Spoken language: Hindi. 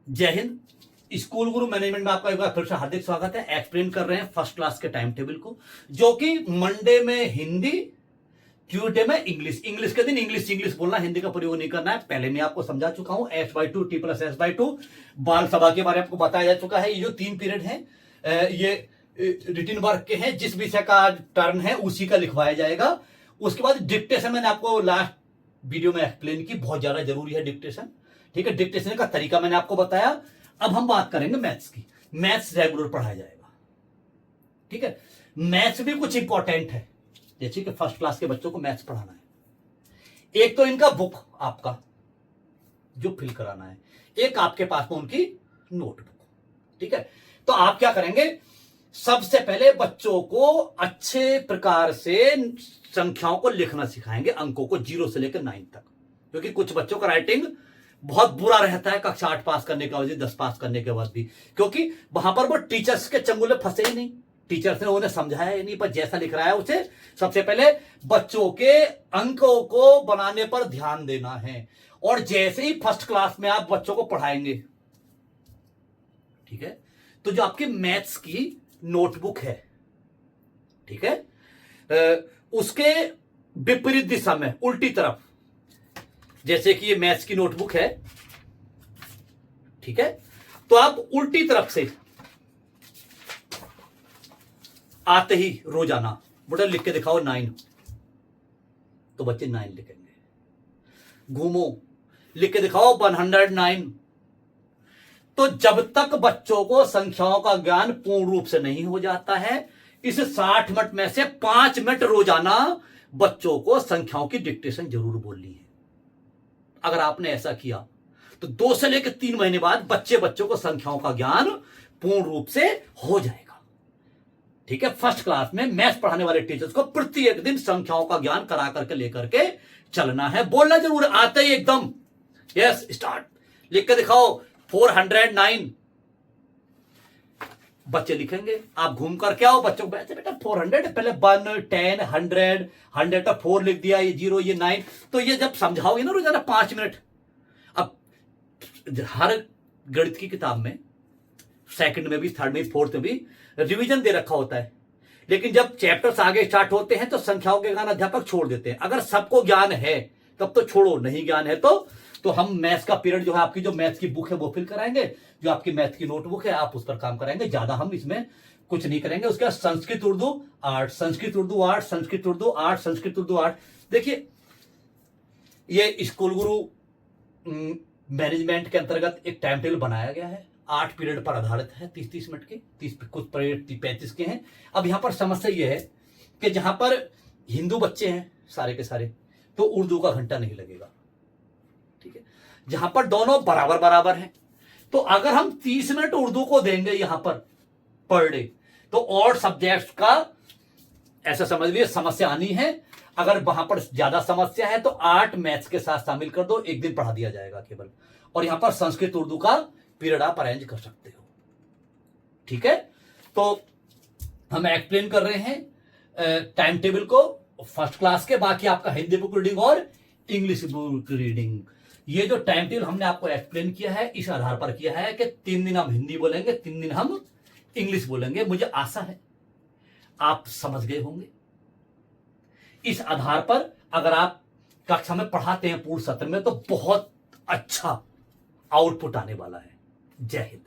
जय हिंद। स्कूल गुरु मैनेजमेंट में आपका एक बार फिर से हार्दिक स्वागत है। एक्सप्लेन कर रहे हैं फर्स्ट क्लास के टाइम टेबल को, जो कि मंडे में हिंदी, ट्यूसडे में इंग्लिश। इंग्लिश के दिन इंग्लिश इंग्लिश बोलना, हिंदी का प्रयोग नहीं करना है। पहले मैं आपको समझा चुका हूं S/2 T+S/2 बाल सभा के बारे में आपको बताया जा चुका है। ये जो 3 पीरियड हैं ये रिटिन वर्क के हैं। जिस विषय का टर्न है उसी का लिखवाया जाएगा। उसके बाद डिक्टेशन मैंने आपको लास्ट वीडियो में एक्सप्लेन की, बहुत ज्यादा जरूरी है डिक्टेशन। ठीक है, डिक्टेशन का तरीका मैंने आपको बताया। अब हम बात करेंगे मैथ्स की। मैथ्स रेगुलर पढ़ाया जाएगा। ठीक है, मैथ्स भी कुछ इंपॉर्टेंट है, जैसे कि फर्स्ट क्लास के बच्चों को मैथ्स पढ़ाना है। एक तो इनका बुक आपका जो फिल कराना है, एक आपके पास में उनकी नोटबुक। ठीक है, तो आप क्या करेंगे, सबसे पहले बच्चों को अच्छे प्रकार से संख्याओं को लिखना सिखाएंगे, अंकों को 0 से लेकर 9 तक। क्योंकि कुछ बच्चों का राइटिंग बहुत बुरा रहता है कक्षा 8 पास करने के बाद भी, 10 पास करने के बाद भी, क्योंकि वहां पर वो टीचर्स के चंगुले फंसे ही नहीं। टीचर्स ने उन्हें समझाया ही नहीं, पर जैसा लिख रहा है उसे सबसे पहले बच्चों के अंकों को बनाने पर ध्यान देना है। और जैसे ही फर्स्ट क्लास में आप बच्चों को पढ़ाएंगे, ठीक है, तो जो आपकी मैथ्स की नोटबुक है, ठीक है, उसके विपरीत दिशा में, उल्टी तरफ, जैसे कि ये मैथ्स की नोटबुक है, ठीक है, तो आप उल्टी तरफ से आते ही रोजाना बेटा लिख के दिखाओ 9, तो बच्चे 9 लिखेंगे। घूमो, लिख के दिखाओ 109। तो जब तक बच्चों को संख्याओं का ज्ञान पूर्ण रूप से नहीं हो जाता है, इस 60 मिनट में से 5 मिनट रोजाना बच्चों को संख्याओं की डिक्टेशन जरूर बोलनी है। अगर आपने ऐसा किया तो 2 से लेकर 3 महीने बाद बच्चों को संख्याओं का ज्ञान पूर्ण रूप से हो जाएगा। ठीक है, फर्स्ट क्लास में मैथ्स पढ़ाने वाले टीचर्स को प्रत्येक दिन संख्याओं का ज्ञान करा करके लेकर के चलना है। बोलना जरूर आते ही एकदम यस स्टार्ट, लिख के दिखाओ 409। बच्चे लिखेंगे, आप घूम कर क्या हो, बच्चों को बेटा 400, पहले 1 10 100 100 का 4 लिख दिया, ये 0 ये 9। तो ये जब समझाओगे ना रोजाना 5 मिनट, अब हर गणित की किताब में सेकंड में भी, थर्ड में भी, फोर्थ में भी रिवीजन दे रखा होता है। लेकिन जब चैप्टर्स आगे स्टार्ट होते हैं तो संख्याओं के ज्ञान अध्यापक छोड़ देते हैं। अगर सबको ज्ञान है तब तो छोड़ो, नहीं ज्ञान है तो हम मैथ्स का पीरियड जो है, आपकी जो मैथ्स की बुक है वो फिल कराएंगे, जो आपकी मैथ्स की नोटबुक है आप उस पर काम कराएंगे। ज्यादा हम इसमें कुछ नहीं करेंगे। उसके बाद संस्कृत उर्दू 8, संस्कृत उर्दू 8, संस्कृत उर्दू 8, संस्कृत उर्दू 8। देखिए, ये स्कूल गुरु मैनेजमेंट के अंतर्गत एक टाइम टेबल बनाया गया है, 8 पीरियड पर आधारित है, 30-30 मिनट के, 30 कुछ पीरियड 35 के हैं। अब यहां पर समस्या यह है कि जहां पर हिंदू बच्चे हैं सारे के सारे, तो उर्दू का घंटा नहीं लगेगा। ठीक है, जहां पर दोनों बराबर बराबर हैं, तो अगर हम 30 मिनट उर्दू को देंगे यहां पर डे, तो और सब्जेक्ट्स का ऐसा समझ लीजिए समस्या आनी है। अगर वहां पर ज्यादा समस्या है तो 8 मैथ्स के साथ शामिल कर दो, एक दिन पढ़ा दिया जाएगा केवल। और यहां पर संस्कृत उर्दू का पीरियड आप अरेंज कर सकते हो। ठीक है, तो हम एक्सप्लेन कर रहे हैं टाइम टेबल को फर्स्ट क्लास के। बाकी आपका हिंदी बुक रीडिंग और इंग्लिश बुक रीडिंग, ये जो टाइम टेबल हमने आपको एक्सप्लेन किया है, इस आधार पर किया है कि 3 दिन हम हिंदी बोलेंगे, 3 दिन हम इंग्लिश बोलेंगे। मुझे आशा है आप समझ गए होंगे। इस आधार पर अगर आप कक्षा में पढ़ाते हैं पूर्ण सत्र में, तो बहुत अच्छा आउटपुट आने वाला है। जय हिंद।